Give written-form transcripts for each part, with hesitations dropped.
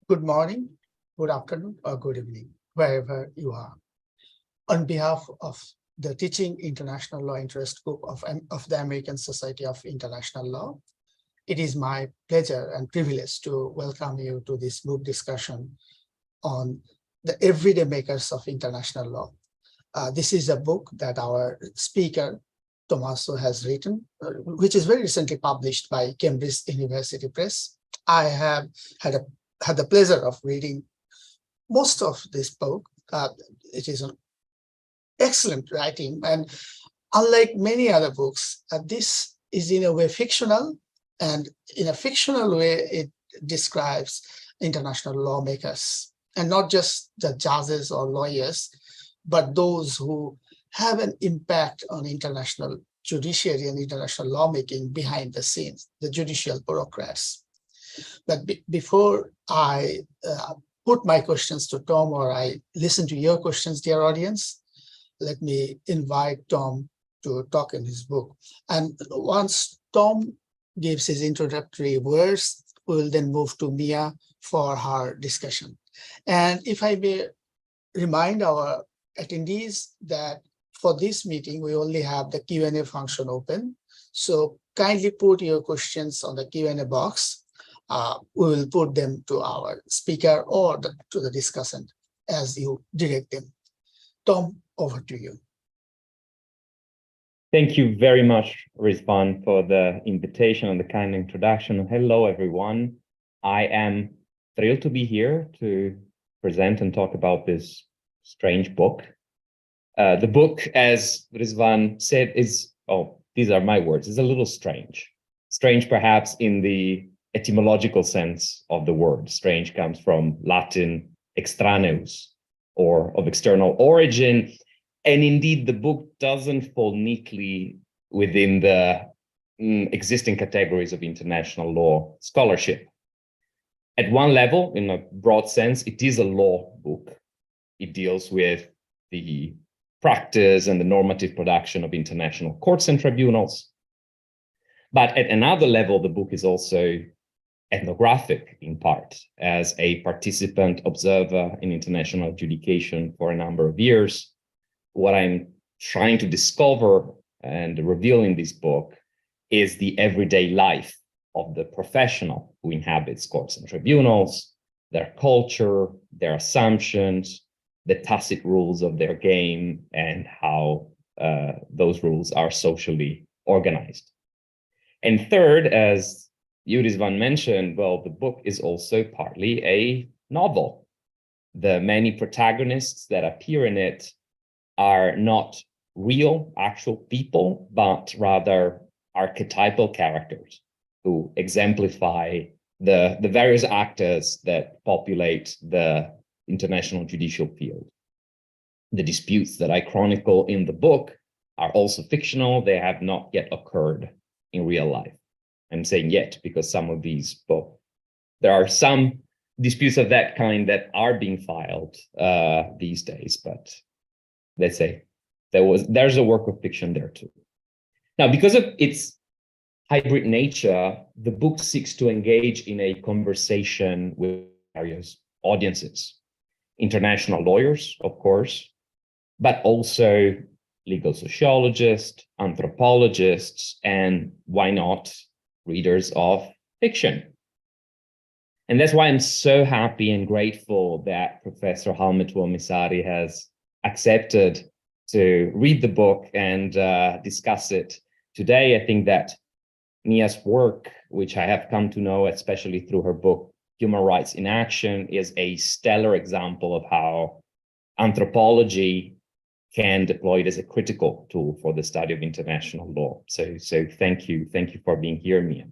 Good morning, good afternoon, or good evening, wherever you are. On behalf of the Teaching International Law Interest Group of the American Society of International Law, it is my pleasure and privilege to welcome you to this group discussion on the everyday makers of international law. This is a book that our speaker, Tommaso, has written, which is very recently published by Cambridge University Press. I have had the pleasure of reading most of this book. It is an excellent writing, and unlike many other books, this is in a way fictional, and in a fictional way, it describes international lawmakers, and not just the judges or lawyers, but those who have an impact on international judiciary and international lawmaking behind the scenes, the judicial bureaucrats. But before I put my questions to Tom, or I listen to your questions, dear audience, let me invite Tom to talk in his book. And once Tom gives his introductory words, we will then move to Miia for her discussion. And if I may remind our attendees that for this meeting, we only have the Q&A function open. So kindly put your questions on the Q&A box. We will put them to our speaker or to the discussant as you direct them. Tom, over to you. Thank you very much, Rizwan, for the invitation and the kind introduction. Hello, everyone. I am thrilled to be here to present and talk about this strange book. The book, as Rizwan said, these are my words, is a little strange. Strange, perhaps, in the etymological sense of the word. Strange comes from Latin extraneus, or of external origin. And indeed, the book doesn't fall neatly within the existing categories of international law scholarship. At one level, in a broad sense, it is a law book. It deals with the practice and the normative production of international courts and tribunals. But at another level, the book is also ethnographic in part, as a participant observer in international adjudication for a number of years. What I'm trying to discover and reveal in this book is the everyday life of the professional who inhabits courts and tribunals, their culture, their assumptions, the tacit rules of their game, and how those rules are socially organized. And third, as Rizwan mentioned, well, the book is also partly a novel. The many protagonists that appear in it are not real, actual people, but rather archetypal characters who exemplify the various actors that populate the international judicial field. The disputes that I chronicle in the book are also fictional. They have not yet occurred in real life. I'm saying yet because some of these, well, there are some disputes of that kind that are being filed these days, but let's say there's a work of fiction there too. Now, because of its hybrid nature, the book seeks to engage in a conversation with various audiences, international lawyers, of course, but also legal sociologists, anthropologists, and why not readers of fiction. And that's why I'm so happy and grateful that Professor Halme-Tuomisaari has accepted to read the book and discuss it today. I think that Miia's work, which I have come to know, especially through her book, Human Rights in Action, is a stellar example of how anthropology can deploy it as a critical tool for the study of international law. So thank you for being here, Miia.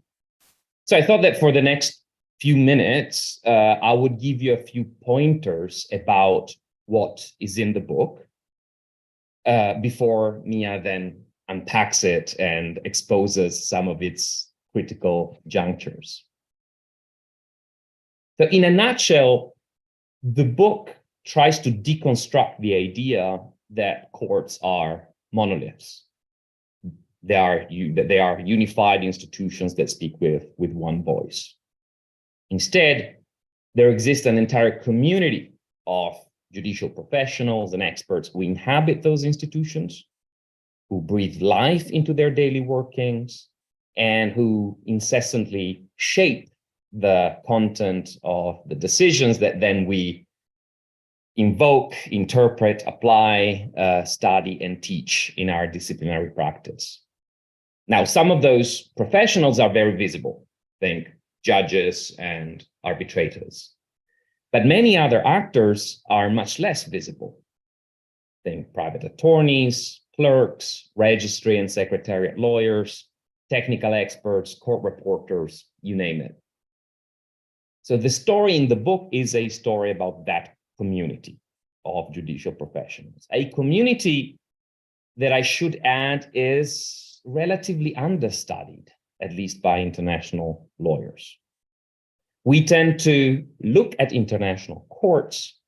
So I thought that for the next few minutes, I would give you a few pointers about what is in the book before Miia then unpacks it and exposes some of its critical junctures. So in a nutshell, the book tries to deconstruct the idea that courts are monoliths. They are unified institutions that speak with one voice. Instead, There exists an entire community of judicial professionals and experts who inhabit those institutions, who breathe life into their daily workings, and who incessantly shape the content of the decisions that then we invoke, interpret, apply, study, and teach in our disciplinary practice. Now, some of those professionals are very visible. Think judges and arbitrators. But many other actors are much less visible. Think private attorneys, clerks, registry and secretariat lawyers, technical experts, court reporters, you name it. So the story in the book is a story about that community of judicial professionals, a community that I should add is relatively understudied, at least by international lawyers. We tend to look at international courts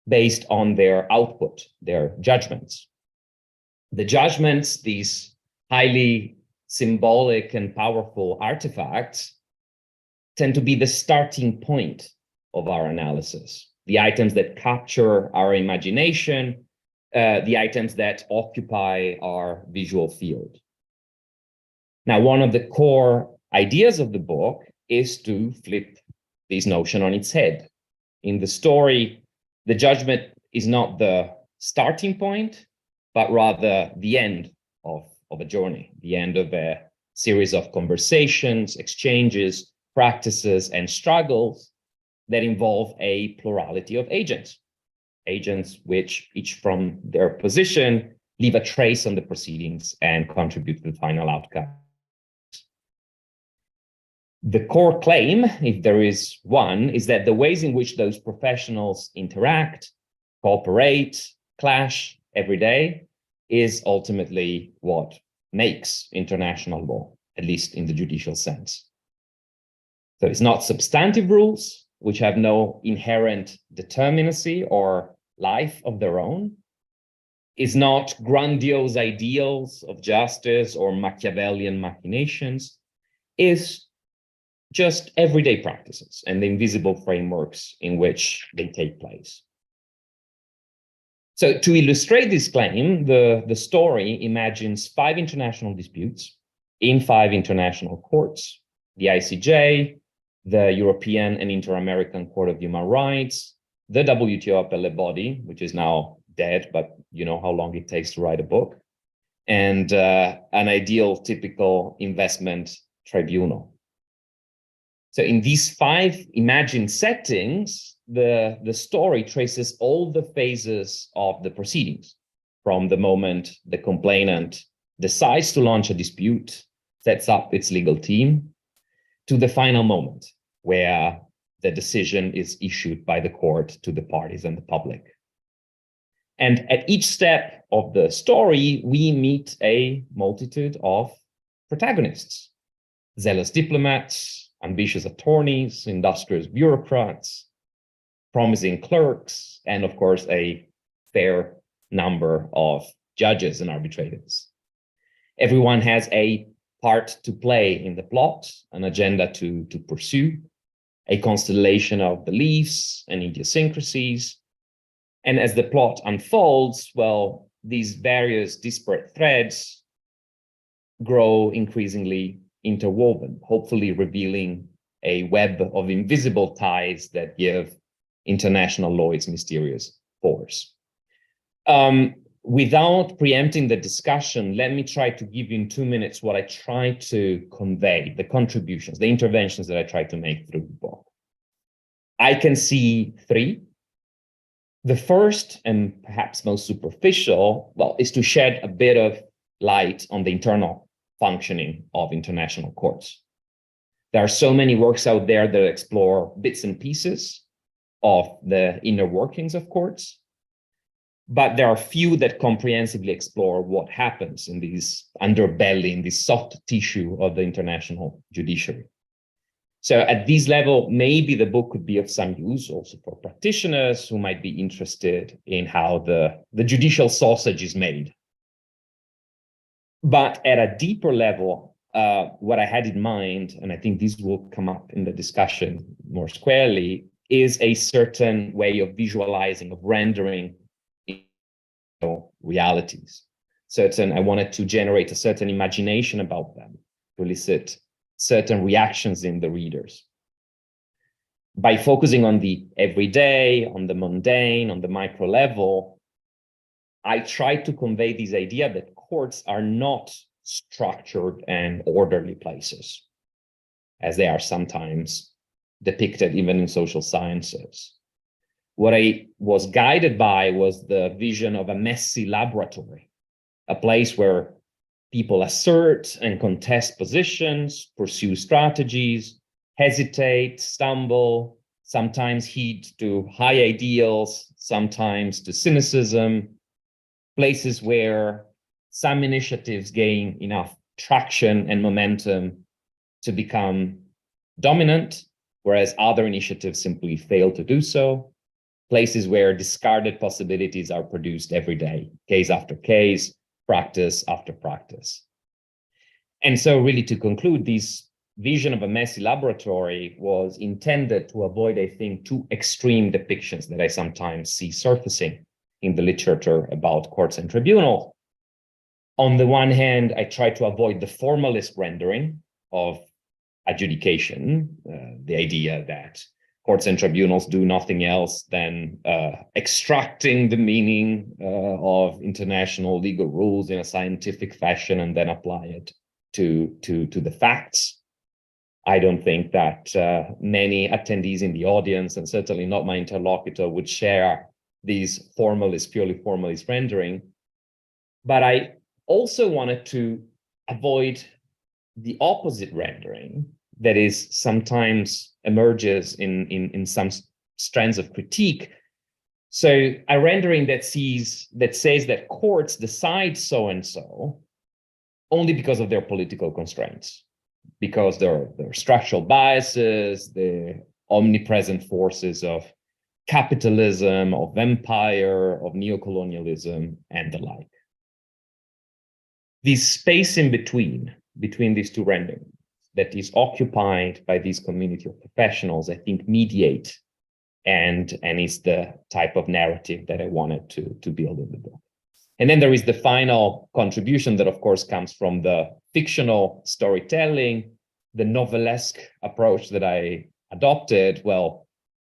based on their output, their judgments. The judgments, these highly symbolic and powerful artifacts, tend to be the starting point of our analysis, the items that capture our imagination, the items that occupy our visual field. Now, one of the core ideas of the book is to flip this notion on its head. In the story, the judgment is not the starting point, but rather the end of a journey, the end of a series of conversations, exchanges, practices, and struggles that involve a plurality of agents, agents which, each from their position, leave a trace on the proceedings and contribute to the final outcome. The core claim, if there is one, is that the ways in which those professionals interact, cooperate, clash every day is ultimately what makes international law, at least in the judicial sense. So it's not substantive rules, which have no inherent determinacy or life of their own. It's not grandiose ideals of justice or Machiavellian machinations. It's just everyday practices and the invisible frameworks in which they take place. So to illustrate this claim, the story imagines 5 international disputes in 5 international courts: the ICJ, the European and Inter-American Court of Human Rights, the WTO appellate body, which is now dead, but you know how long it takes to write a book, and an ideal typical investment tribunal. So in these 5 imagined settings, the story traces all the phases of the proceedings, from the moment the complainant decides to launch a dispute, sets up its legal team, to the final moment where the decision is issued by the court to the parties and the public. And at each step of the story, we meet a multitude of protagonists: zealous diplomats, ambitious attorneys, industrious bureaucrats, promising clerks, and of course, a fair number of judges and arbitrators. Everyone has a part to play in the plot, an agenda to pursue, a constellation of beliefs and idiosyncrasies. And as the plot unfolds, well, these various disparate threads grow increasingly interwoven, hopefully revealing a web of invisible ties that give international law its mysterious force. Without preempting the discussion, let me try to give you in 2 minutes what I try to convey, the contributions, the interventions that I try to make through the book. I can see 3. The first, and perhaps most superficial, well, is to shed a bit of light on the internal functioning of international courts. There are so many works out there that explore bits and pieces of the inner workings of courts, but there are few that comprehensively explore what happens in this underbelly, in this soft tissue of the international judiciary. So at this level, maybe the book could be of some use also for practitioners who might be interested in how the judicial sausage is made. But at a deeper level, what I had in mind, and I think this will come up in the discussion more squarely, is a certain way of visualizing, of rendering realities. I wanted to generate a certain imagination about them, to elicit certain reactions in the readers. By focusing on the everyday, on the mundane, on the micro level, I tried to convey this idea that courts are not structured and orderly places, as they are sometimes depicted even in social sciences. What I was guided by was the vision of a messy laboratory, a place where people assert and contest positions, pursue strategies, hesitate, stumble, sometimes heed to high ideals, sometimes to cynicism, places where some initiatives gain enough traction and momentum to become dominant, whereas other initiatives simply fail to do so, places where discarded possibilities are produced every day, case after case, practice after practice. And so really to conclude, this vision of a messy laboratory was intended to avoid, I think, two extreme depictions that I sometimes see surfacing in the literature about courts and tribunals. On the one hand, I try to avoid the formalist rendering of adjudication, the idea that courts and tribunals do nothing else than extracting the meaning of international legal rules in a scientific fashion and then apply it to the facts. I don't think that many attendees in the audience, and certainly not my interlocutor, would share these purely formalist rendering. But I also wanted to avoid the opposite rendering that is sometimes emerges in some strands of critique. So a rendering that says that courts decide so-and-so only because of their political constraints, because there are structural biases, the omnipresent forces of capitalism, of empire, of neocolonialism, and the like. This space in between these two renderings that is occupied by this community of professionals, I think, mediate and is the type of narrative that I wanted to build in the book. And then there is the final contribution that, of course, comes from the fictional storytelling, the novelesque approach that I adopted. Well,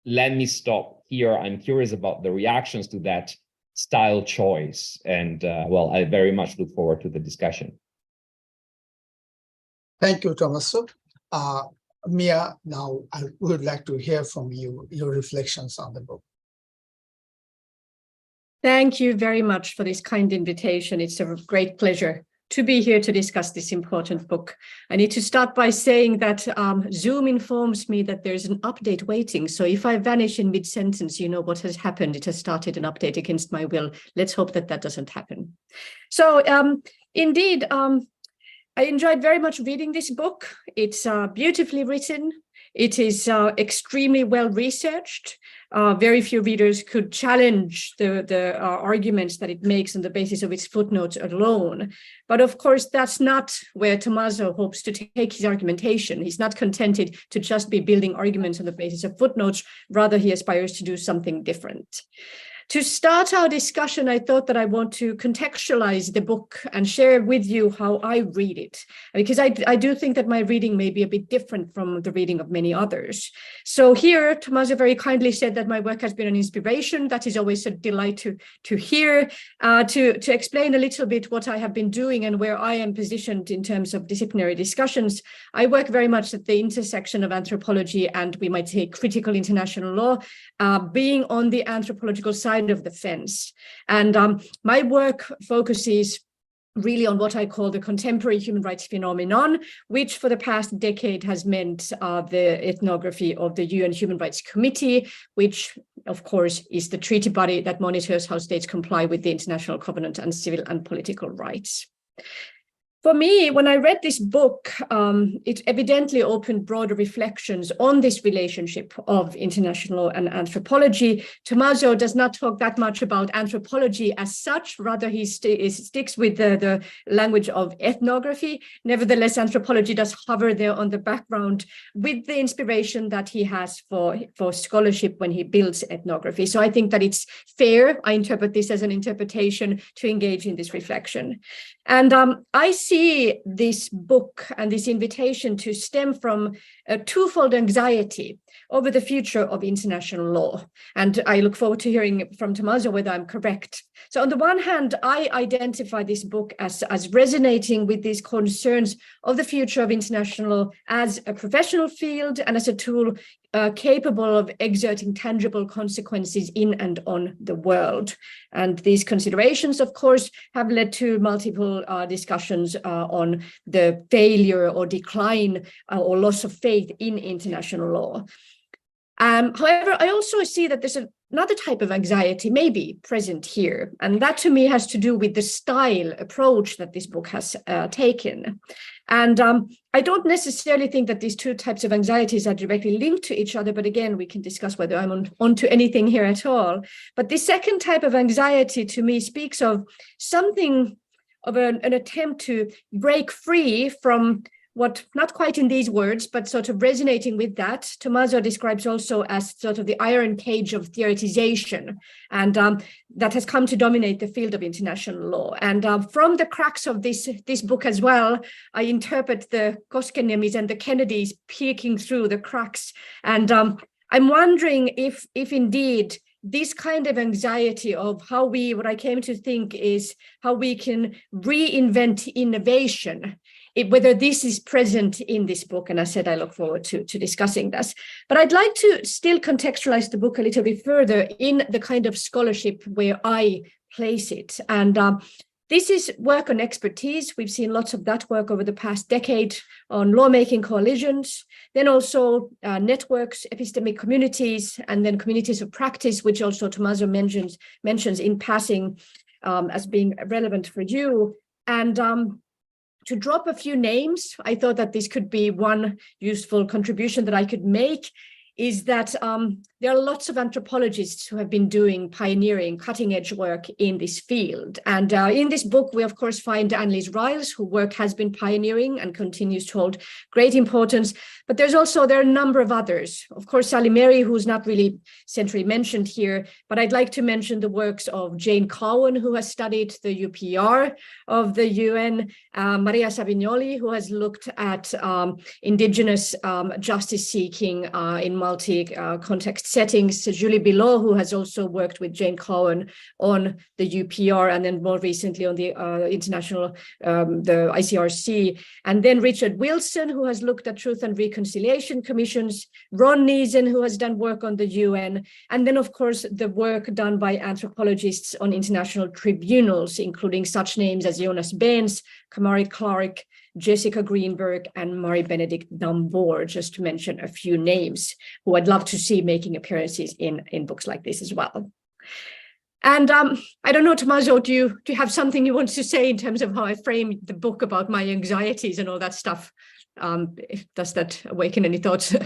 let me stop here. I'm curious about the reactions to that style choice. And well, I very much look forward to the discussion. Thank you, Tommaso. Miia, now I would like to hear from you, your reflections on the book. Thank you very much for this kind invitation. It's a great pleasure to be here to discuss this important book. I need to start by saying that Zoom informs me that there's an update waiting. So if I vanish in mid-sentence, you know what has happened. It has started an update against my will. Let's hope that that doesn't happen. So indeed, I enjoyed very much reading this book. It's beautifully written. It is extremely well researched. Very few readers could challenge the arguments that it makes on the basis of its footnotes alone. But of course, that's not where Tommaso hopes to take his argumentation. He's not contented to just be building arguments on the basis of footnotes. Rather, he aspires to do something different. To start our discussion, I thought that I want to contextualize the book and share with you how I read it, because I do think that my reading may be a bit different from the reading of many others. So here, Tommaso very kindly said that my work has been an inspiration. That is always a delight to hear, to explain a little bit what I have been doing and where I am positioned in terms of disciplinary discussions. I work very much at the intersection of anthropology and, we might say, critical international law, being on the anthropological side of the fence. And my work focuses really on what I call the contemporary human rights phenomenon, which for the past decade has meant the ethnography of the UN Human Rights Committee, which of course is the treaty body that monitors how states comply with the International Covenant on Civil and Political Rights. For me, when I read this book, it evidently opened broader reflections on this relationship of international law and anthropology. Tommaso does not talk that much about anthropology as such, rather he sticks with the language of ethnography. Nevertheless, anthropology does hover there on the background with the inspiration that he has for scholarship when he builds ethnography. So I think that it's fair, I interpret this as an interpretation, to engage in this reflection. And I see this book and this invitation to stem from a twofold anxiety over the future of international law. And I look forward to hearing from Tommaso whether I'm correct. So on the one hand, I identify this book as resonating with these concerns of the future of international law as a professional field and as a tool capable of exerting tangible consequences in and on the world. And these considerations, of course, have led to multiple discussions on the failure or decline or loss of faith in international law. However, I also see that there's another type of anxiety maybe present here, and that to me has to do with the style approach that this book has taken. And I don't necessarily think that these two types of anxieties are directly linked to each other, but again, we can discuss whether I'm onto anything here at all. But the second type of anxiety to me speaks of something of an attempt to break free from what, not quite in these words, but sort of resonating with that, Tommaso describes also as sort of the iron cage of theoretization, and that has come to dominate the field of international law. And from the cracks of this book as well, I interpret the Koskeniemis and the Kennedys peeking through the cracks. And I'm wondering if indeed this kind of anxiety of how what I came to think is how we can reinvent innovation, whether this is present in this book. And I said I look forward to discussing this. But I'd like to still contextualize the book a little bit further in the kind of scholarship where I place it. And this is work on expertise. We've seen lots of that work over the past decade on lawmaking coalitions, then also networks, epistemic communities, and then communities of practice, which also Tommaso mentions in passing as being relevant for you. And to drop a few names, I thought that this could be one useful contribution that I could make, is that there are lots of anthropologists who have been doing pioneering, cutting-edge work in this field. And in this book, we, of course, find Annelies Riles, whose work has been pioneering and continues to hold great importance. But there are a number of others. Of course, Sally Mary, who's not really centrally mentioned here, but I'd like to mention the works of Jane Cowan, who has studied the UPR of the UN, Maria Savignoli, who has looked at indigenous justice seeking in multi-context settings, Julie Bilot, who has also worked with Jane Cowan on the UPR, and then more recently on the international, the ICRC, and then Richard Wilson, who has looked at truth and reconciliation commissions, Ron Neeson, who has done work on the UN, and then, of course, the work done by anthropologists on international tribunals, including such names as Jonas Baines, Kamari Clark, Jessica Greenberg, and Marie-Benedict Dambord, just to mention a few names who I'd love to see making appearances in books like this as well. And I don't know, Tommaso, do you have something you want to say in terms of how I frame the book about my anxieties and all that stuff? Does that awaken any thoughts?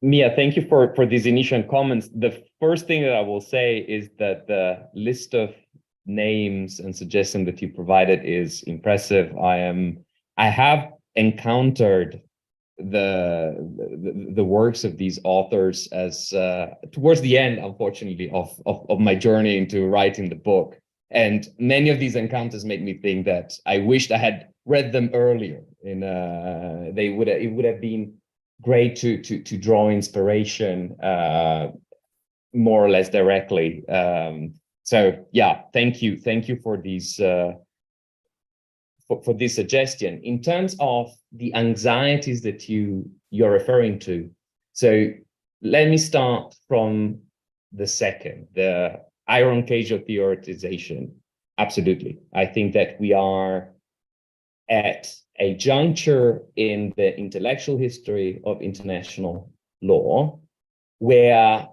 Miia, thank you for these initial comments. The first thing that I will say is that the list of names and suggestions that you provided is impressive. I have encountered the works of these authors as towards the end, unfortunately, of my journey into writing the book. And many of these encounters made me think that I wished I had read them earlier. It would have been great to draw inspiration more or less directly. So yeah, thank you for these for this suggestion. In terms of the anxieties that you're referring to, so let me start from the second, the iron cage of theoretization. Absolutely, I think that we are at a juncture in the intellectual history of international law where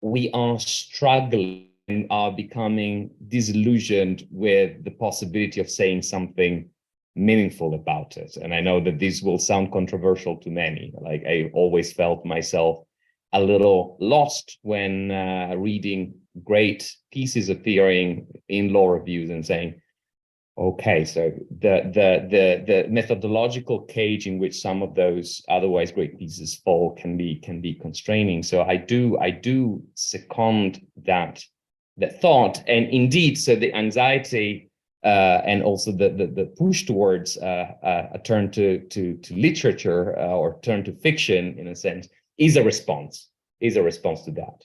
we are struggling and are becoming disillusioned with the possibility of saying something meaningful about it. And I know that this will sound controversial to many. Like, I always felt myself a little lost when reading great pieces appearing in law reviews and saying, okay, so the methodological cage in which some of those otherwise great pieces fall can be constraining. So I do second that thought, and indeed, so the anxiety and also the push towards a turn to literature or turn to fiction, in a sense, is a response to that.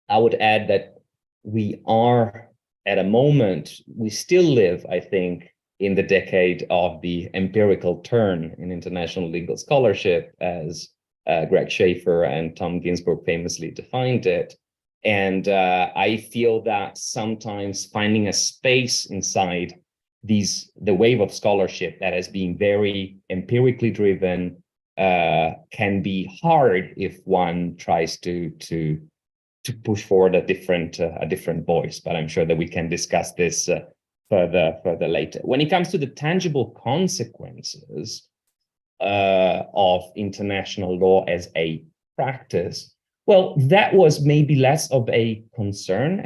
I would add that we are at a moment, we still live, I think, in the decade of the empirical turn in international legal scholarship, as Greg Schaefer and Tom Ginsburg famously defined it. And I feel that sometimes finding a space inside the wave of scholarship that has been very empirically driven can be hard if one tries to push forward a different voice. But I'm sure that we can discuss this further later. When it comes to the tangible consequences of international law as a practice, well, that was maybe less of a concern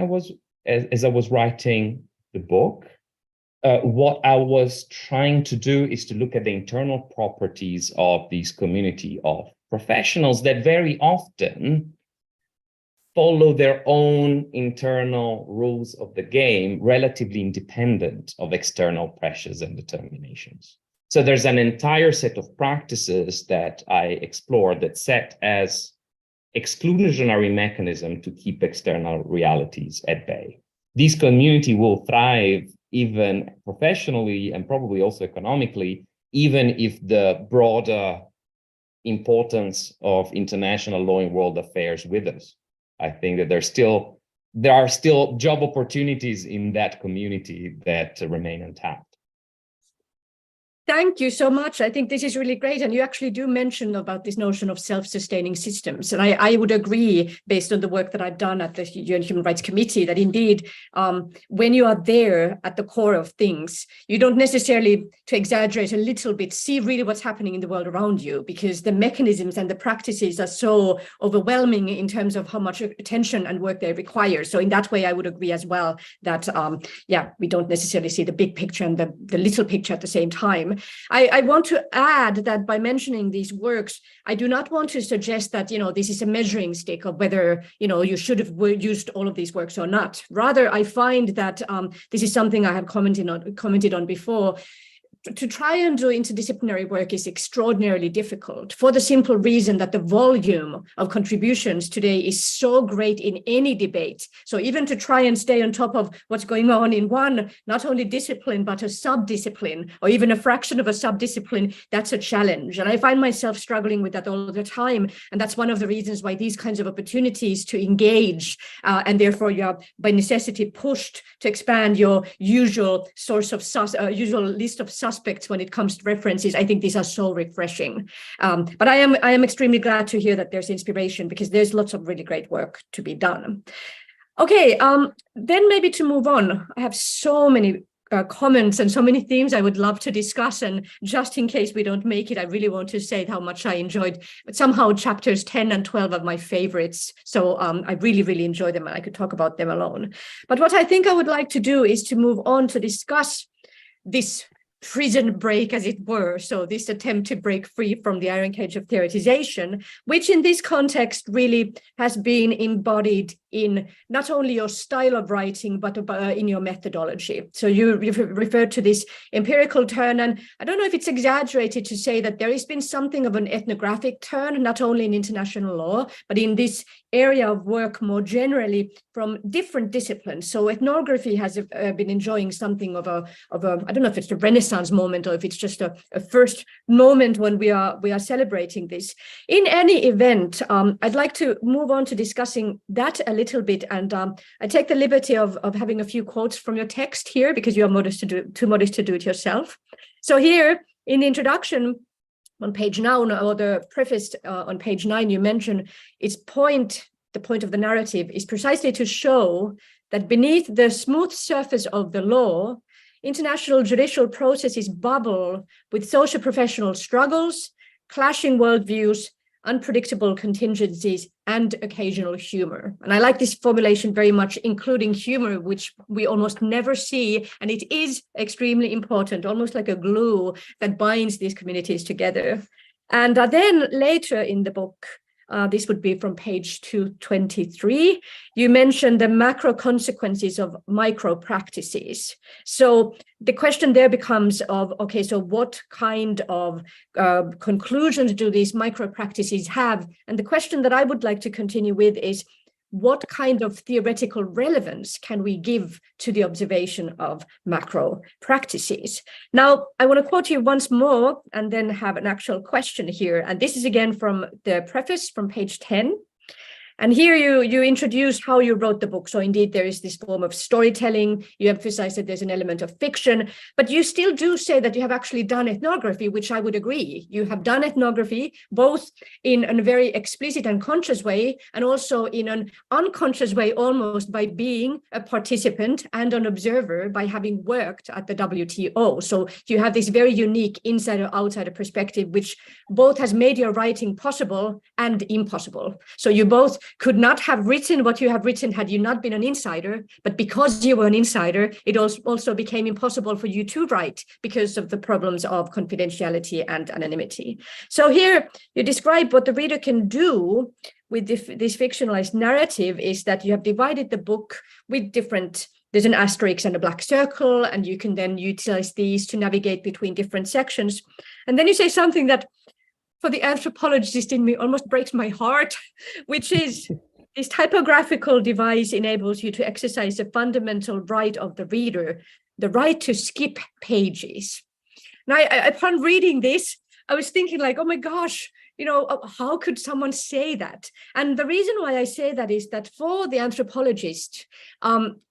as I was writing the book. What I was trying to do is to look at the internal properties of this community of professionals that very often follow their own internal rules of the game, relatively independent of external pressures and determinations. So there's an entire set of practices that I explored that set as exclusionary mechanism to keep external realities at bay. This community will thrive even professionally and probably also economically, even if the broader importance of international law in world affairs withers. I think that there are still job opportunities in that community that remain untapped. Thank you so much. I think this is really great. And you actually do mention about this notion of self-sustaining systems. And I would agree, based on the work that I've done at the UN Human Rights Committee, that indeed, when you are there at the core of things, you don't necessarily, to exaggerate a little bit, see really what's happening in the world around you, because the mechanisms and the practices are so overwhelming in terms of how much attention and work they require. So in that way, I would agree as well that, we don't necessarily see the big picture and the little picture at the same time. I want to add that by mentioning these works, I do not want to suggest that, this is a measuring stick of whether, you should have used all of these works or not. Rather, I find that this is something I have commented on before. To try and do interdisciplinary work is extraordinarily difficult for the simple reason that the volume of contributions today is so great in any debate. So even to try and stay on top of what's going on in one, not only discipline, but a sub-discipline, or even a fraction of a sub-discipline, that's a challenge. And I find myself struggling with that all the time. And that's one of the reasons why these kinds of opportunities to engage, and therefore you are by necessity pushed to expand your usual usual list of suspects when it comes to references. I think these are so refreshing. But I am extremely glad to hear that there's inspiration, because there's lots of really great work to be done. Okay, then maybe to move on, I have so many comments and so many themes I would love to discuss, and just in case we don't make it, I really want to say how much I enjoyed, but somehow chapters 10 and 12 are my favorites. So I really enjoy them, and I could talk about them alone. But what I think I would like to do is to move on to discuss this prison break, as it were. So this attempt to break free from the iron cage of theoretization, which in this context really has been embodied in not only your style of writing, but in your methodology. So you referred to this empirical turn, and I don't know if it's exaggerated to say that there has been something of an ethnographic turn, not only in international law, but in this area of work more generally from different disciplines. So ethnography has been enjoying something of a I don't know if it's a Renaissance moment or if it's just a first moment when we are celebrating this. In any event, I'd like to move on to discussing that a little bit, and I take the liberty of having a few quotes from your text here, because you are too modest to do it yourself. So here in the introduction on page 9, or the preface on page 9, you mention the point of the narrative is precisely to show that beneath the smooth surface of the law international judicial processes bubble with socio-professional struggles, clashing worldviews, unpredictable contingencies, and occasional humor. And I like this formulation very much, including humor, which we almost never see. And it is extremely important, almost like a glue that binds these communities together. And then later in the book, this would be from page 223, you mentioned the macro consequences of micro practices. So the question there becomes of, okay, so what kind of conclusions do these micro practices have? And the question that I would like to continue with is, what kind of theoretical relevance can we give to the observation of macro practices? Now, I want to quote you once more and then have an actual question here. And this is again from the preface from page 10. And here you introduce how you wrote the book. So indeed, there is this form of storytelling. You emphasize that there's an element of fiction, but you still do say that you have actually done ethnography, which I would agree. You have done ethnography, both in a very explicit and conscious way, and also in an unconscious way, almost by being a participant and an observer by having worked at the WTO. So you have this very unique insider-outsider perspective, which both has made your writing possible and impossible. So you both could not have written what you have written had you not been an insider, but because you were an insider, it also became impossible for you to write because of the problems of confidentiality and anonymity. So here you describe what the reader can do with this fictionalized narrative is that you have divided the book with different, there's an asterisk and a black circle, and you can then utilize these to navigate between different sections. And then you say something that for the anthropologist in me almost breaks my heart, which is this typographical device enables you to exercise a fundamental right of the reader, the right to skip pages. Now, upon reading this, I was thinking like, oh my gosh, you know, how could someone say that? And the reason why I say that is that for the anthropologist,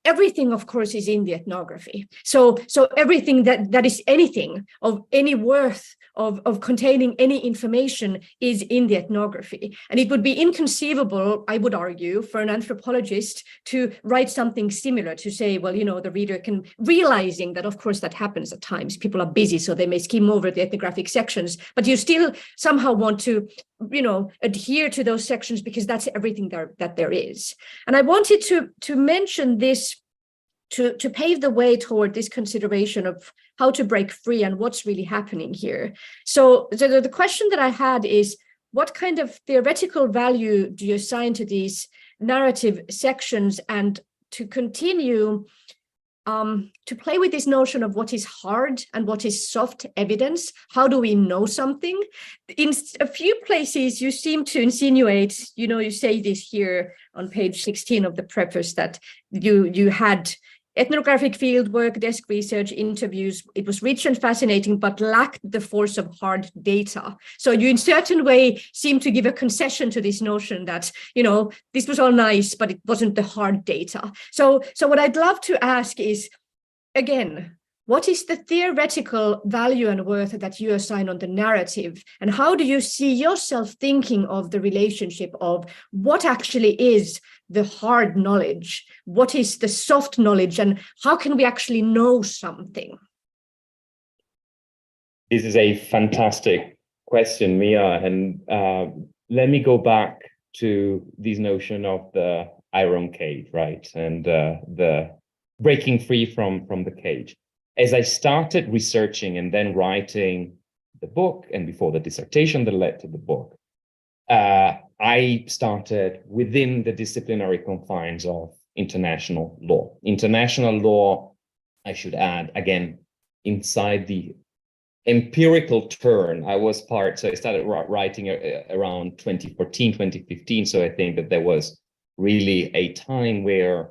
everything, of course, is in the ethnography. So everything that is anything of any worth of containing any information is in the ethnography. And it would be inconceivable, I would argue, for an anthropologist to write something similar, to say, well, you know, the reader can, realizing that, of course, that happens at times. People are busy, so they may skim over the ethnographic sections, but you still somehow want to, you know, adhere to those sections because that's everything that there is. And I wanted to mention this to pave the way toward this consideration of how to break free and what's really happening here. So the question that I had is, what kind of theoretical value do you assign to these narrative sections, and to continue to play with this notion of what is hard and what is soft evidence? How do we know something? In a few places, you seem to insinuate, you know, you say this here on page 16 of the preface, that you had ethnographic fieldwork, desk research, interviews. It was rich and fascinating, but lacked the force of hard data. So you, in certain way, seem to give a concession to this notion that, you know, this was all nice, but it wasn't the hard data. So what I'd love to ask is, again, what is the theoretical value and worth that you assign on the narrative? And how do you see yourself thinking of the relationship of what actually is the hard knowledge? What is the soft knowledge? And how can we actually know something? This is a fantastic question, Miia. And let me go back to this notion of the iron cage, right? And the breaking free from the cage. As I started researching and then writing the book, and before the dissertation that led to the book, I started within the disciplinary confines of international law. International law, I should add, again, inside the empirical turn, I was part, so I started writing around 2014, 2015. So I think that there was really a time where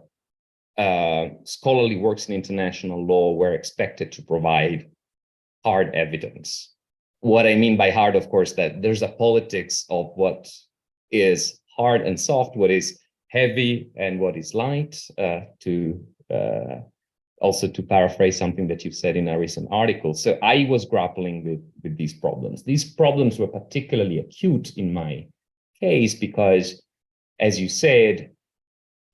scholarly works in international law were expected to provide hard evidence. What I mean by hard, of course, that there's a politics of what is hard and soft, what is heavy and what is light, also to paraphrase something that you've said in a recent article. So I was grappling with these problems. These problems were particularly acute in my case because, as you said,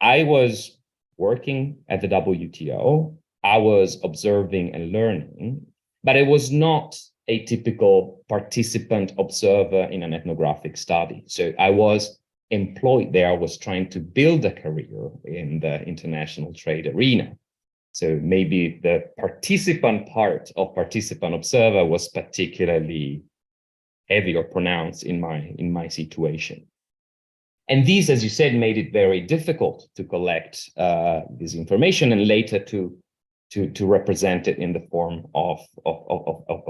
I was working at the WTO. I was observing and learning, but I was not a typical participant observer in an ethnographic study. So I was employed there. I was trying to build a career in the international trade arena. So maybe the participant part of participant observer was particularly heavy or pronounced in my situation. And these, as you said, made it very difficult to collect this information and later to represent it in the form of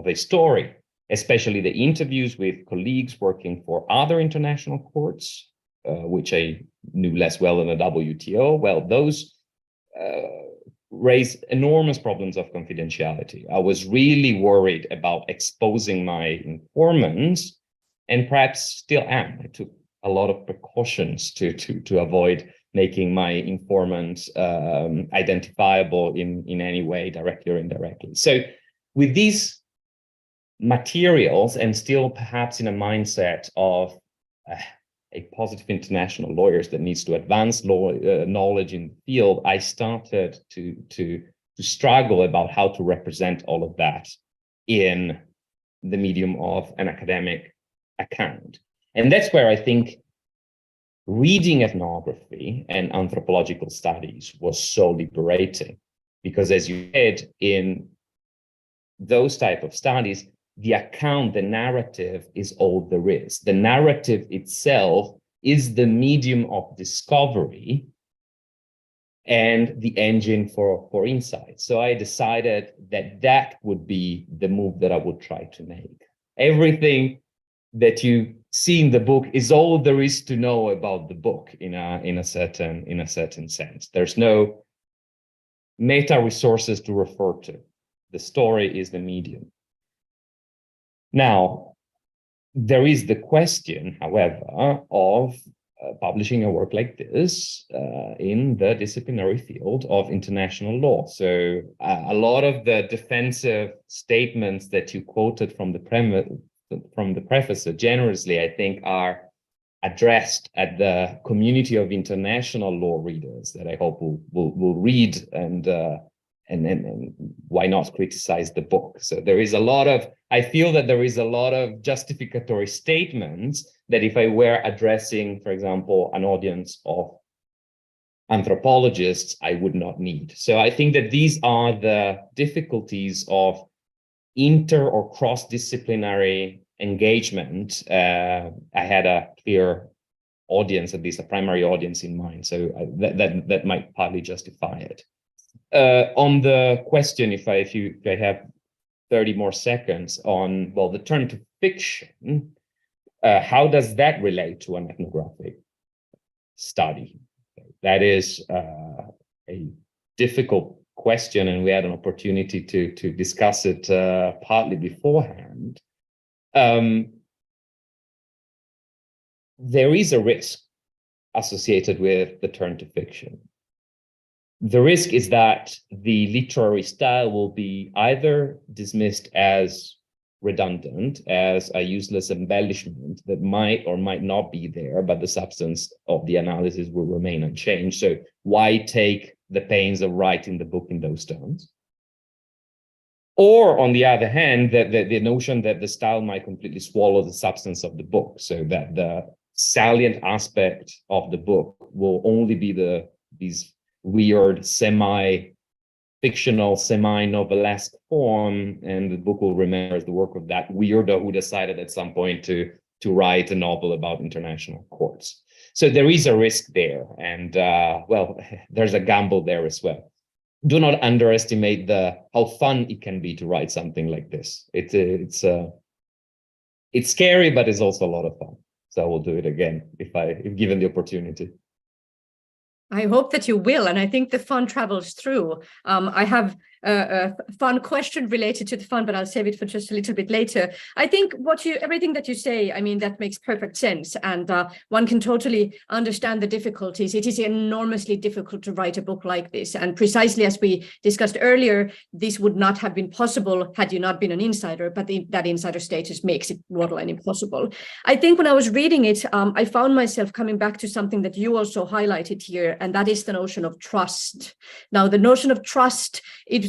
a story, especially the interviews with colleagues working for other international courts, which I knew less well than the WTO. Well, those raise enormous problems of confidentiality. I was really worried about exposing my informants, and perhaps still am. I took a lot of precautions to avoid making my informants identifiable in any way, directly or indirectly. So with these materials, and still perhaps in a mindset of a positive international lawyers that needs to advance knowledge in the field, I started to struggle about how to represent all of that in the medium of an academic account. And that's where I think reading ethnography and anthropological studies was so liberating, because as you said, in those type of studies, the account, the narrative is all there is. The narrative itself is the medium of discovery and the engine for insight. So I decided that that would be the move that I would try to make. Everything that you see in the book is all there is to know about the book in a certain sense. There's no meta resources to refer to. The story is the medium. Now, there is the question, however, of publishing a work like this in the disciplinary field of international law. So a lot of the defensive statements that you quoted from the preface so generously, I think, are addressed at the community of international law readers that I hope will read and why not criticize the book. So there is a lot of, I feel that there is a lot of justificatory statements that if I were addressing, for example, an audience of anthropologists, I would not need. So I think that these are the difficulties of inter or cross-disciplinary engagement. I had a clear audience, at least a primary audience in mind. So that might partly justify it. On the question, if I have 30 more seconds on, well, the turn to fiction, how does that relate to an ethnographic study? That is a difficult question, and we had an opportunity to discuss it partly beforehand. There is a risk associated with the turn to fiction. The risk is that the literary style will be either dismissed as redundant, as a useless embellishment that might or might not be there, but the substance of the analysis will remain unchanged. So why take the pains of writing the book in those terms? Or on the other hand, the notion that the style might completely swallow the substance of the book, so that the salient aspect of the book will only be these weird semi-fictional, semi-novelesque form, and the book will remember as the work of that weirdo who decided at some point to write a novel about international courts. So there is a risk there, and well, there's a gamble there as well. Do not underestimate how fun it can be to write something like this. It's scary, but it's also a lot of fun. So I will do it again if given the opportunity. I hope that you will, and I think the fun travels through. I have fun question related to the fun, but I'll save it for just a little bit later. I think everything that you say, I mean, that makes perfect sense. And one can totally understand the difficulties. It is enormously difficult to write a book like this. And precisely as we discussed earlier, this would not have been possible had you not been an insider, but that insider status makes it borderline impossible. I think when I was reading it, I found myself coming back to something that you also highlighted here, and that is the notion of trust. Now, the notion of trust,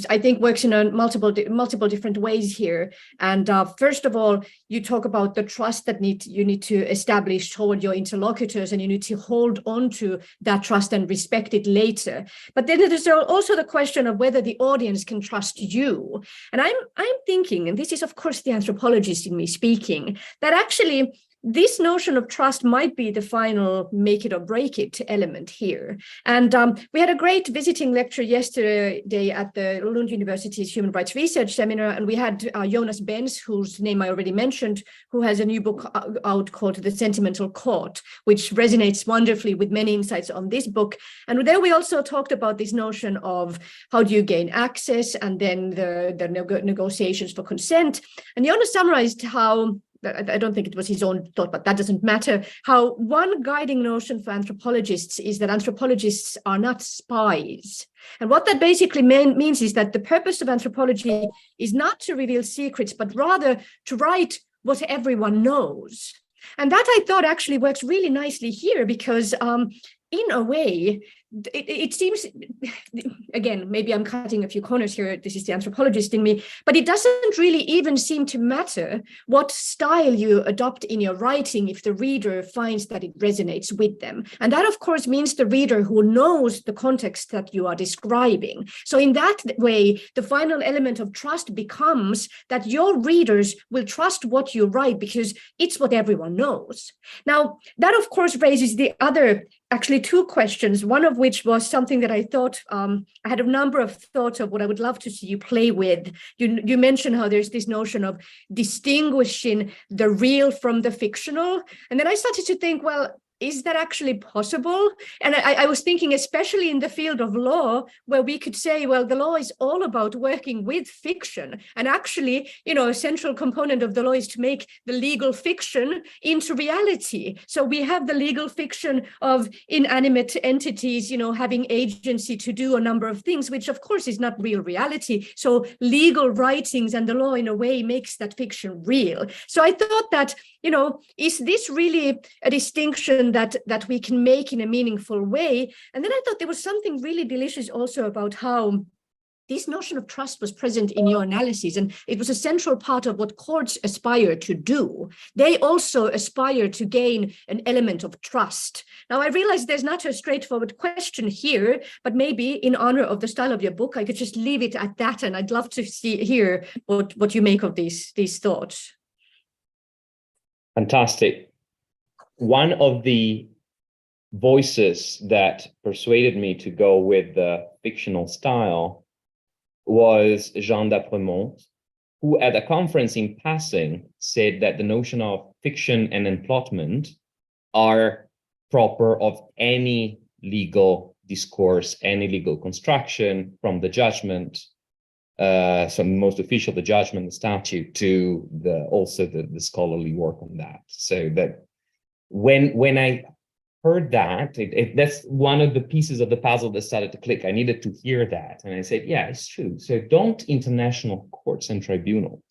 I think, works in multiple different ways here. And first of all, you talk about the trust that you need to establish toward your interlocutors, and you need to hold on to that trust and respect it later. But then there's also the question of whether the audience can trust you. And I'm thinking, and this is of course the anthropologist in me speaking, that actually this notion of trust might be the final make it or break it element here. And we had a great visiting lecture yesterday at the Lund University's Human Rights Research Seminar, and we had Jonas Benz, whose name I already mentioned, who has a new book out called The Sentimental Court, which resonates wonderfully with many insights on this book. And there we also talked about this notion of how do you gain access, and then the negotiations for consent. And Jonas summarized how, I don't think it was his own thought, but that doesn't matter, how one guiding notion for anthropologists is that anthropologists are not spies. And what that basically means is that the purpose of anthropology is not to reveal secrets, but rather to write what everyone knows. And that, I thought, actually works really nicely here, because in a way, it seems, again, maybe I'm cutting a few corners here, this is the anthropologist in me, but it doesn't really even seem to matter what style you adopt in your writing if the reader finds that it resonates with them. And that, of course, means the reader who knows the context that you are describing. So in that way, the final element of trust becomes that your readers will trust what you write because it's what everyone knows. Now, that, of course, raises the other, actually two questions, one of which was something that I thought, I had a number of thoughts of what I would love to see you play with. You mentioned how there's this notion of distinguishing the real from the fictional. And then I started to think, well, is that actually possible? And I was thinking, especially in the field of law, where we could say, well, the law is all about working with fiction. And actually, a central component of the law is to make the legal fiction into reality. So we have the legal fiction of inanimate entities, having agency to do a number of things, which of course is not real reality. So legal writings and the law in a way makes that fiction real. So I thought that, is this really a distinction that we can make in a meaningful way? And then I thought there was something really delicious also about how this notion of trust was present in your analysis, and it was a central part of what courts aspire to do. They also aspire to gain an element of trust. Now, I realize there's not a straightforward question here, but maybe in honor of the style of your book, I could just leave it at that, and I'd love to hear what you make of these thoughts. Fantastic. One of the voices that persuaded me to go with the fictional style was Jean d'Apremont, who at a conference in passing said that the notion of fiction and implotment are proper of any legal discourse, any legal construction, from the judgment, so most official, the judgment, the statute, to the scholarly work on that. So that when I heard that, that's one of the pieces of the puzzle that started to click. I needed to hear that. And I said, yeah, it's true. So don't international courts and tribunals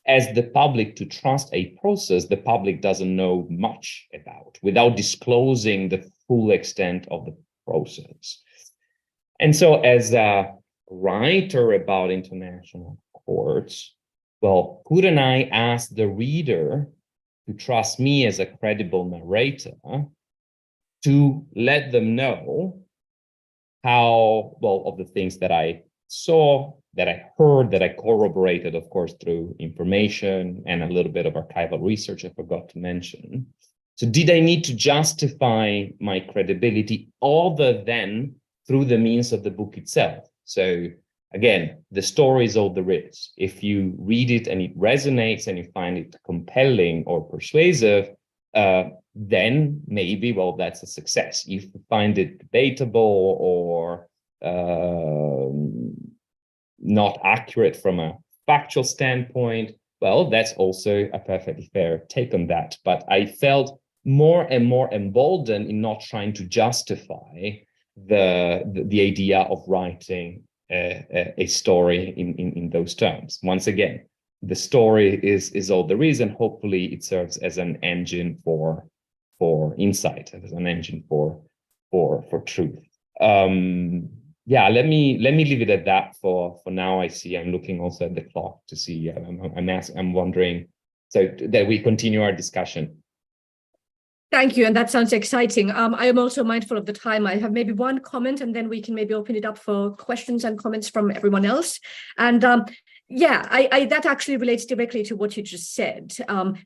as the public to trust a process the public doesn't know much about without disclosing the full extent of the process. And so as a writer about international courts, well, couldn't I ask the reader to trust me as a credible narrator to let them know how, well, of the things that I saw, that I heard, that I corroborated, of course, through information and a little bit of archival research I forgot to mention. So did I need to justify my credibility other than through the means of the book itself? So again, the story is all there is. If you read it and it resonates and you find it compelling or persuasive, then maybe, well, that's a success. If you find it debatable or not accurate from a factual standpoint, well, that's also a perfectly fair take on that. But I felt more and more emboldened in not trying to justify the idea of writing a story in those terms. Once again, the story is all there is, and hopefully it serves as an engine for insight, as an engine for truth. Yeah, let me leave it at that for now. I see I'm looking also at the clock to see. I'm wondering so that we continue our discussion. Thank you, and that sounds exciting. I am also mindful of the time. I have maybe one comment, and then we can maybe open it up for questions and comments from everyone else. And yeah, that actually relates directly to what you just said.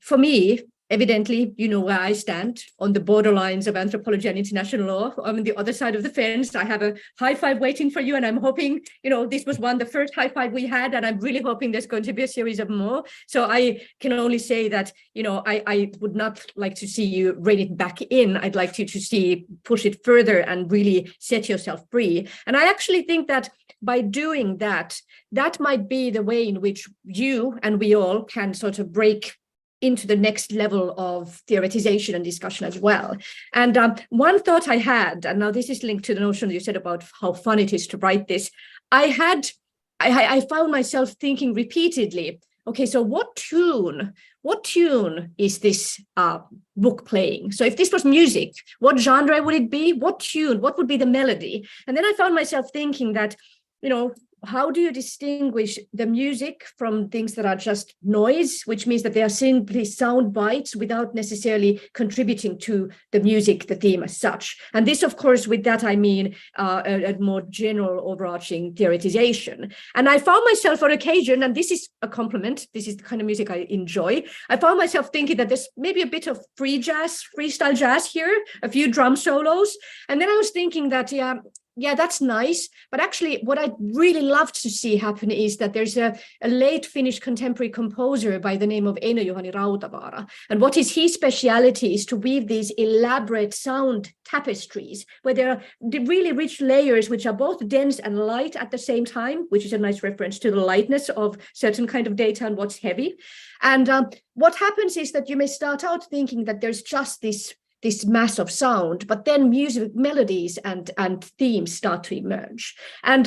For me, evidently, you know where I stand on the borderlines of anthropology and international law. I'm on the other side of the fence. I have a high five waiting for you, and I'm hoping, this was the first high five we had, and I'm really hoping there's going to be a series of more. So I can only say that, I would not like to see you rein it back in. I'd like you to see push it further and really set yourself free. And I actually think that by doing that, that might be the way in which you and we all can sort of break into the next level of theoretization and discussion as well. And one thought I had, and now this is linked to the notion you said about how fun it is to write this, I found myself thinking repeatedly, okay, so what tune is this book playing? So if this was music, what genre would it be? What tune, what would be the melody? And then I found myself thinking that, how do you distinguish the music from things that are just noise, which means that they are simply sound bites without necessarily contributing to the music, the theme as such? And this, of course, with that, I mean a more general overarching theoretization. And I found myself on occasion, and this is a compliment, this is the kind of music I enjoy, I found myself thinking that there's maybe a bit of freestyle jazz here, a few drum solos. And then I was thinking that, yeah, that's nice. But actually, what I'd really love to see happen is that there's a late Finnish contemporary composer by the name of Eino-Juhani Rautavaara. And what is his speciality is to weave these elaborate sound tapestries, where there are the really rich layers, which are both dense and light at the same time, which is a nice reference to the lightness of certain kind of data and what's heavy. And what happens is that you may start out thinking that there's just this mass of sound, but then music, melodies and themes start to emerge. And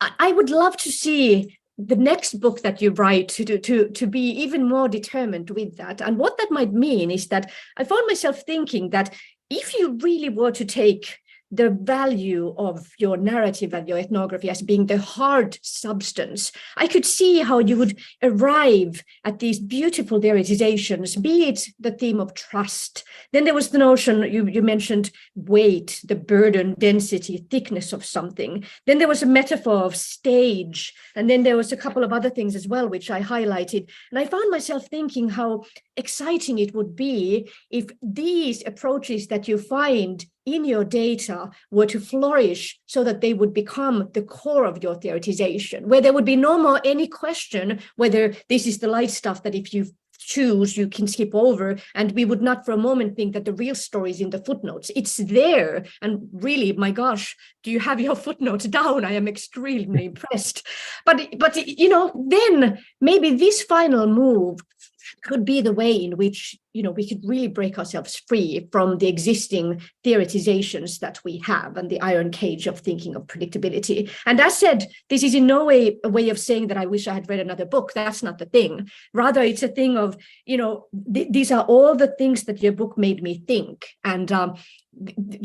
I would love to see the next book that you write to be even more determined with that. And what that might mean is that I found myself thinking that if you really were to take the value of your narrative and your ethnography as being the hard substance, I could see how you would arrive at these beautiful theoretizations, be it the theme of trust. Then there was the notion, you mentioned weight, the burden, density, thickness of something. Then there was a metaphor of stage. And then there was a couple of other things as well, which I highlighted. And I found myself thinking how exciting it would be if these approaches that you find in your data were to flourish so that they would become the core of your theoretization, where there would be no more any question whether this is the light stuff that if you choose, you can skip over. And we would not for a moment think that the real story is in the footnotes. It's there. And really, my gosh, do you have your footnotes down? I am extremely impressed. But then maybe this final move could be the way in which, we could really break ourselves free from the existing theoretizations that we have and the iron cage of thinking of predictability. And as said, this is in no way a way of saying that I wish I had read another book. That's not the thing. Rather, it's a thing of, these are all the things that your book made me think. And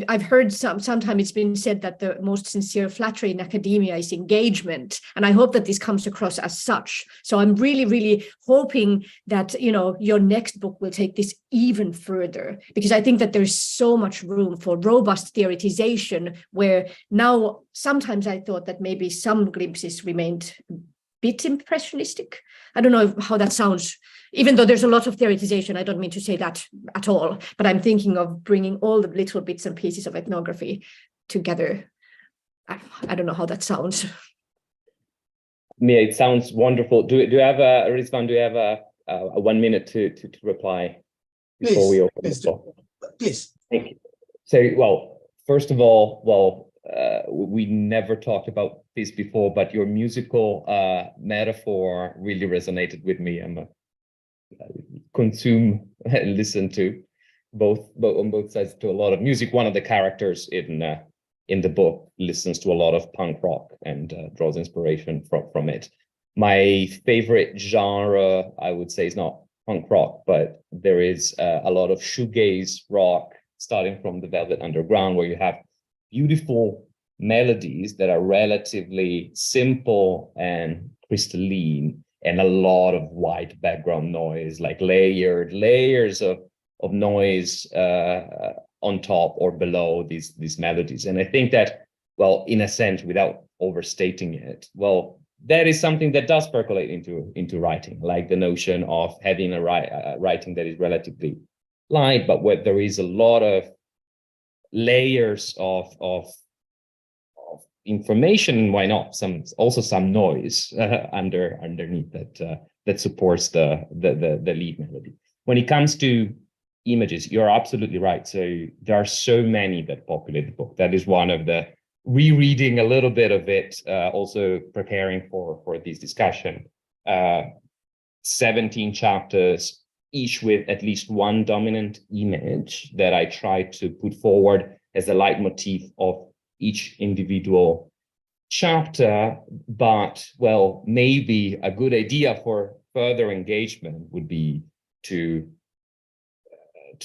I've heard sometimes it's been said that the most sincere flattery in academia is engagement. And I hope that this comes across as such. So I'm really, really hoping that, your next book will take this even further, because I think that there's so much room for robust theoretization, where now sometimes I thought that maybe some glimpses remained a bit impressionistic. I don't know how that sounds. Even though there's a lot of theoretization, I don't mean to say that at all, but I'm thinking of bringing all the little bits and pieces of ethnography together. I don't know how that sounds. Miia, it sounds wonderful. Do you have Rizwan, do you have a 1 minute to reply before we open the floor? Please. Thank you. So, well, first of all, we never talked about this before, but your musical metaphor really resonated with me. I'm a consume and listen to on both sides to a lot of music. One of the characters in the book listens to a lot of punk rock and draws inspiration from it. My favorite genre, I would say, is not punk rock, but there is a lot of shoegaze rock, starting from the Velvet Underground, where you have beautiful melodies that are relatively simple and crystalline, and a lot of white background noise, like layers of noise on top or below these melodies. And I think that, well, in a sense, without overstating it, well, that is something that does percolate into writing, like the notion of having a writing that is relatively light, but where there is a lot of layers of information, why not some noise underneath that supports the lead melody. When it comes to images, you're absolutely right. So there are so many that populate the book. That is one of the rereading a little bit of it, also preparing for this discussion. 17 chapters, each with at least one dominant image that I try to put forward as a leitmotif of each individual chapter. But, well, maybe a good idea for further engagement would be to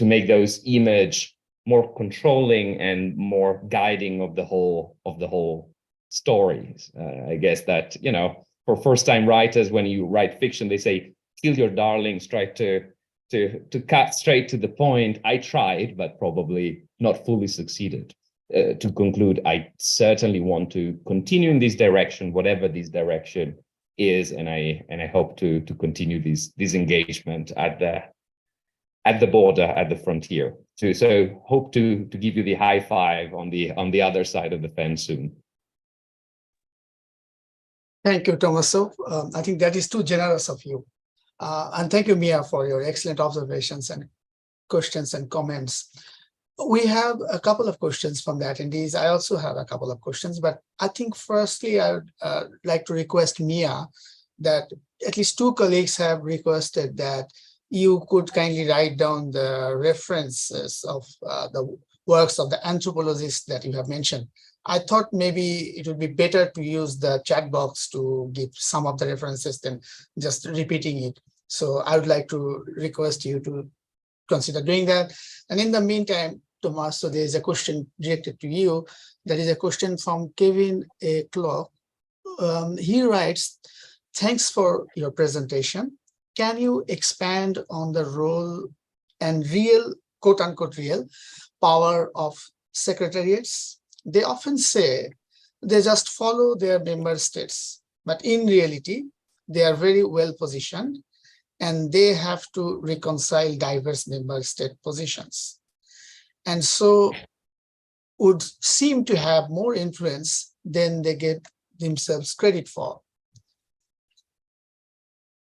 make those image more controlling and more guiding of the whole stories. I guess that, you know, for first-time writers, when you write fiction, they say, kill your darlings, try to cut straight to the point. I tried, but probably not fully succeeded. To conclude, I certainly want to continue in this direction, whatever this direction is, and I hope to continue this engagement at the border, at the frontier. So hope to give you the high five on the other side of the fence soon. Thank you, Tommaso. I think that is too generous of you. And thank you, Miia, for your excellent observations and questions and comments. We have a couple of questions from the attendees. I also have a couple of questions, but I think firstly, I would like to request Miia that at least two colleagues have requested that you could kindly write down the references of the works of the anthropologists that you have mentioned. I thought maybe it would be better to use the chat box to give some of the references than just repeating it. So I would like to request you to consider doing that. And in the meantime, Tommaso, there is a question directed to you. That is a question from Kevin A. Clark. He writes, thanks for your presentation. Can you expand on the role and real, quote unquote, real power of secretariats? They often say they just follow their member states, but in reality, they are very well positioned and they have to reconcile diverse member state positions. And so would seem to have more influence than they get themselves credit for.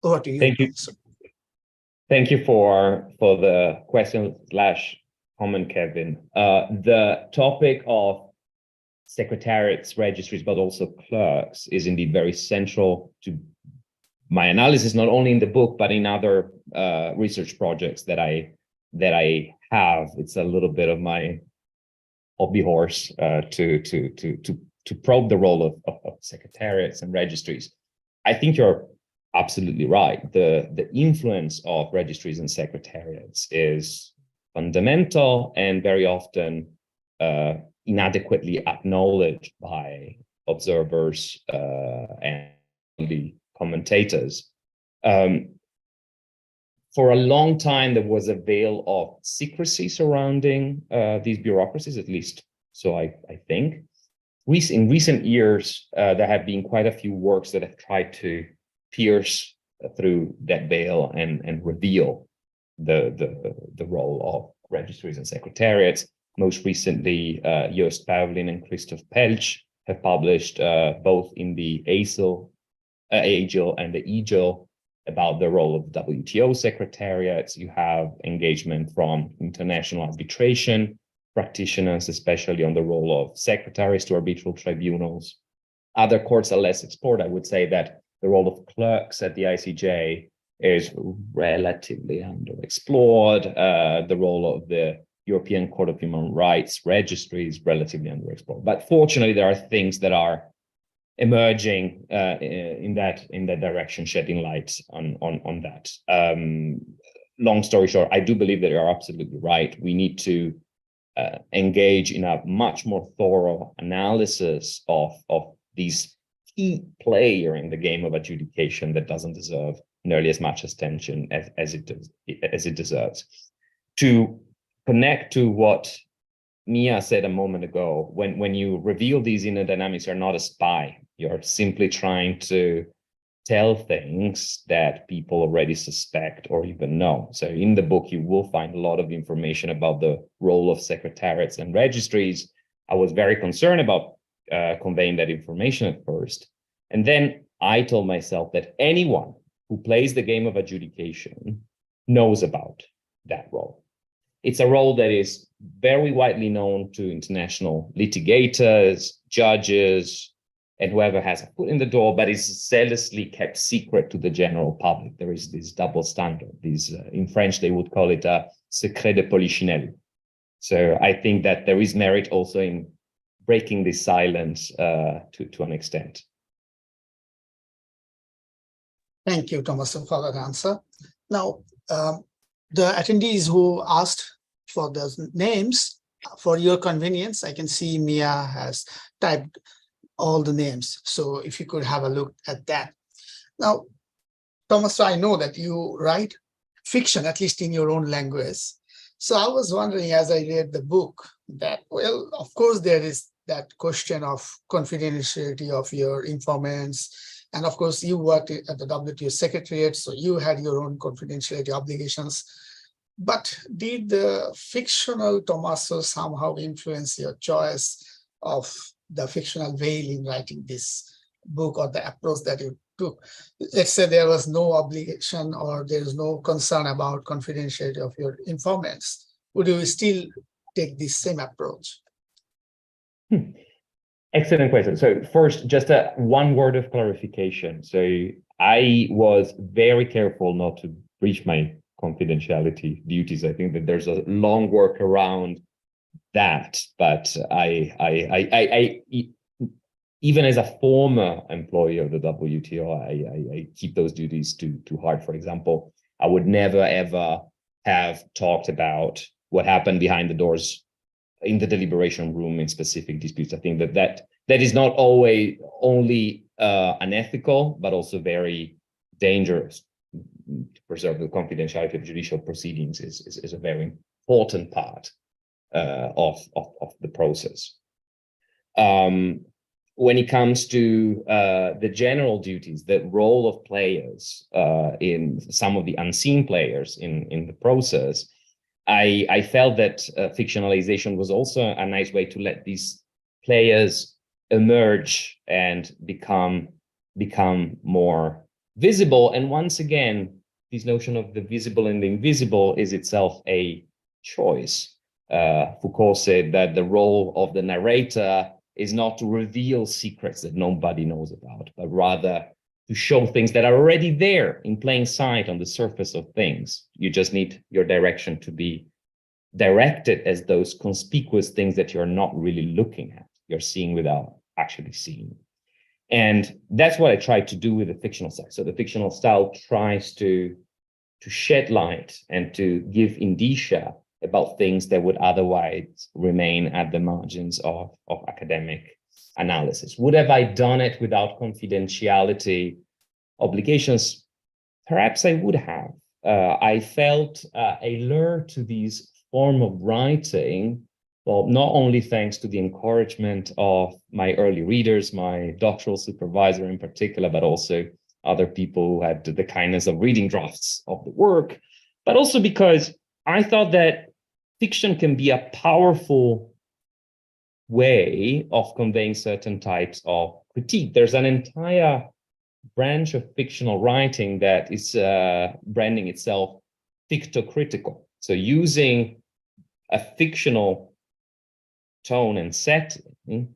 Over to you. Thank you. Thank you for the question / comment, Kevin. The topic of secretariats, registries, but also clerks is indeed very central to my analysis, not only in the book, but in other research projects that I have. It's a little bit of my hobby horse to probe the role of secretariats and registries. I think you're absolutely right. The influence of registries and secretariats is fundamental and very often inadequately acknowledged by observers and the commentators. For a long time, there was a veil of secrecy surrounding these bureaucracies, at least so I think. In recent years, there have been quite a few works that have tried to pierce through that veil and reveal the role of registries and secretariats. Most recently, Joost Pavlin and Christoph Pelch have published both in the AGIL and the EGIL about the role of WTO secretariats. You have engagement from international arbitration practitioners, especially on the role of secretaries to arbitral tribunals. Other courts are less explored. I would say that the role of clerks at the ICJ is relatively underexplored. The role of the European Court of Human Rights Registry is relatively underexplored. But fortunately, there are things that are emerging in that direction, shedding light on that. Long story short, I do believe that you are absolutely right. We need to engage in a much more thorough analysis of these key player in the game of adjudication that doesn't deserve nearly as much attention as it deserves. To connect to what Miia said a moment ago, when you reveal these inner dynamics, you're not a spy. You're simply trying to tell things that people already suspect or even know. So in the book, you will find a lot of information about the role of secretariats and registries. I was very concerned about conveying that information at first. And then I told myself that anyone who plays the game of adjudication knows about that role. It's a role that is very widely known to international litigators, judges, and whoever has a foot in the door, but is zealously kept secret to the general public. There is this double standard. In French, they would call it a secret de polichinelle. So I think that there is merit also in breaking this silence to an extent. Thank you, Tommaso, for that answer. Now, the attendees who asked for the names, for your convenience, I can see Miia has typed all the names. So if you could have a look at that. Now, Tommaso, I know that you write fiction, at least in your own language. So I was wondering, as I read the book, that, well, of course, there is that question of confidentiality of your informants. And of course, you worked at the WTO Secretariat, so you had your own confidentiality obligations. But did the fictional Tommaso somehow influence your choice of the fictional veil in writing this book, or the approach that you took? Let's say there was no obligation or there is no concern about confidentiality of your informants. Would you still take this same approach? Excellent question. So first, just one word of clarification. So I was very careful not to breach my confidentiality duties. I think that there's a long work around that, but I even as a former employee of the WTO, I keep those duties to heart. For example, I would never ever have talked about what happened behind the doors in the deliberation room in specific disputes. I think that is not always only unethical, but also very dangerous. To preserve the confidentiality of judicial proceedings is a very important part of the process. When it comes to the general duties, the role of players in some of the unseen players in the process, I felt that fictionalization was also a nice way to let these players emerge and become more visible. And once again, this notion of the visible and the invisible is itself a choice. Foucault said that the role of the narrator is not to reveal secrets that nobody knows about, but rather to show things that are already there in plain sight on the surface of things. You just need your direction to be directed as those conspicuous things that you're not really looking at. You're seeing without actually seeing. And that's what I tried to do with the fictional style. So the fictional style tries to shed light and to give indicia about things that would otherwise remain at the margins of academic analysis. Would have I done it without confidentiality obligations? Perhaps I would have. I felt a lure to this form of writing, well, not only thanks to the encouragement of my early readers, my doctoral supervisor in particular, but also other people who had the kindness of reading drafts of the work, but also because I thought that fiction can be a powerful way of conveying certain types of critique. There's an entire branch of fictional writing that is branding itself fictocritical. So using a fictional tone and setting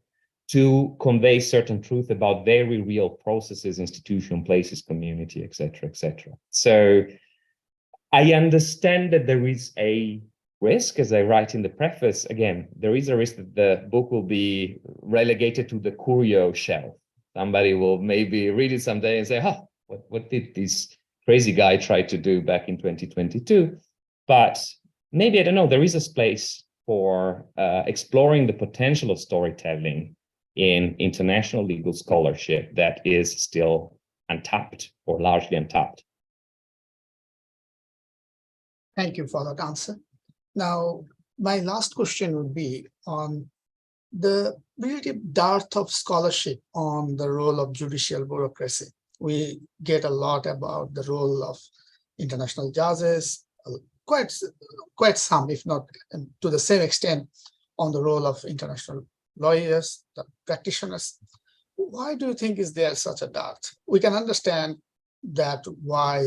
to convey certain truth about very real processes, institution, places, community, etc., etc. So I understand that there is a risk, as I write in the preface. Again, there is a risk that the book will be relegated to the curio shelf. Somebody will maybe read it someday and say, "Oh, what did this crazy guy try to do back in 2022?" But maybe, I don't know, there is a space for exploring the potential of storytelling in international legal scholarship that is still untapped or largely untapped. Thank you for that answer. Now, my last question would be on the relative dearth of scholarship on the role of judicial bureaucracy. We get a lot about the role of international judges, quite some, if not to the same extent, on the role of international lawyers, the practitioners. Why do you think is there such a dearth? We can understand that why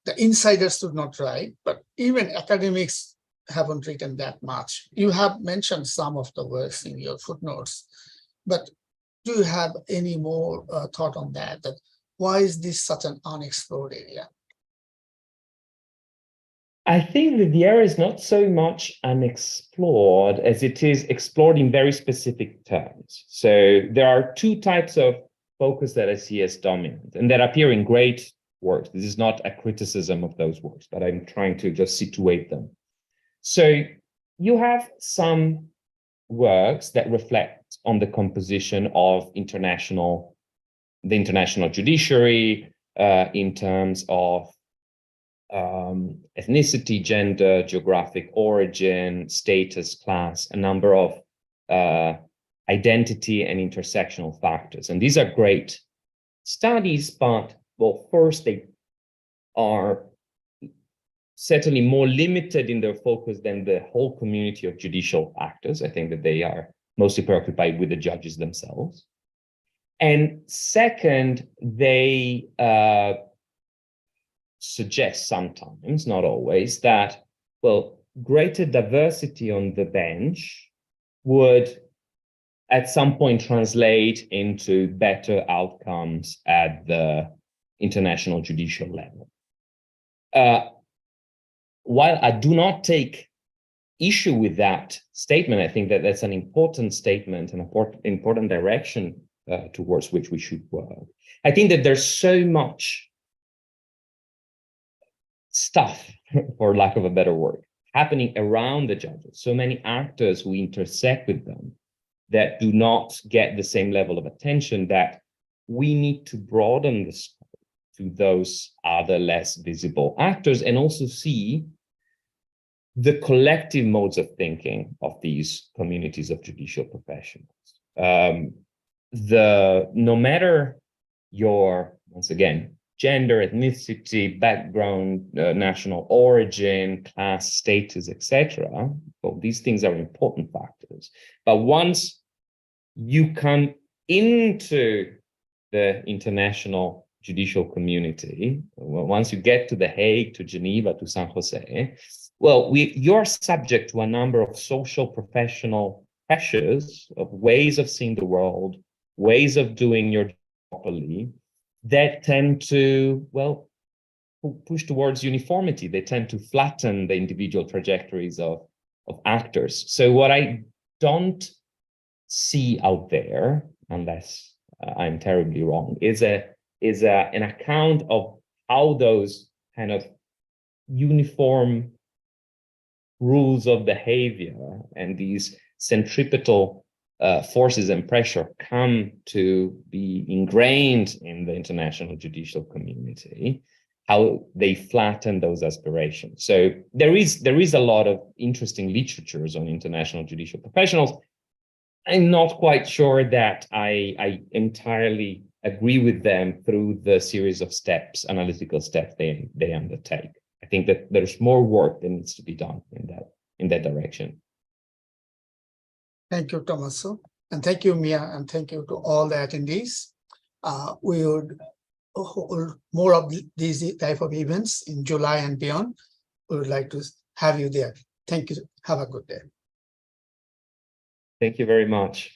the insiders do not write, but even academics haven't written that much. You have mentioned some of the works in your footnotes, but do you have any more thought on that? That why is this such an unexplored area? I think that the area is not so much unexplored as it is explored in very specific terms. So there are two types of focus that I see as dominant and that appear in great works. This is not a criticism of those works, but I'm trying to just situate them. So you have some works that reflect on the composition of the international judiciary in terms of ethnicity, gender, geographic origin, status, class, a number of identity and intersectional factors. And these are great studies, but well, first, they are certainly more limited in their focus than the whole community of judicial actors. I think that they are mostly preoccupied with the judges themselves. And second, they suggest sometimes, not always, that, well, greater diversity on the bench would at some point translate into better outcomes at the international judicial level. While I do not take issue with that statement, I think that that's an important statement, an important direction towards which we should work. I think that there's so much stuff, for lack of a better word, happening around the judges, so many actors who intersect with them that do not get the same level of attention, that we need to broaden the scope to those other less visible actors and also see the collective modes of thinking of these communities of judicial professionals. No matter your, once again, gender, ethnicity, background, national origin, class, status, etc. Well, these things are important factors. But once you come into the international judicial community, once you get to The Hague, to Geneva, to San Jose, well, you're subject to a number of social professional pressures, of ways of seeing the world, ways of doing your job properly, that tend to, well, push towards uniformity. They tend to flatten the individual trajectories of actors. So what I don't see out there, unless I'm terribly wrong, is an account of how those kind of uniform rules of behavior and these centripetal forces and pressure come to be ingrained in the international judicial community, how they flatten those aspirations. So there is a lot of interesting literatures on international judicial professionals. I'm not quite sure that I entirely agree with them through the series of steps, analytical steps they undertake. I think that there's more work that needs to be done in that direction. Thank you, Tommaso, and thank you, Miia, and thank you to all the attendees. We would hold more of these type of events in July and beyond. We would like to have you there. Thank you. Have a good day. Thank you very much.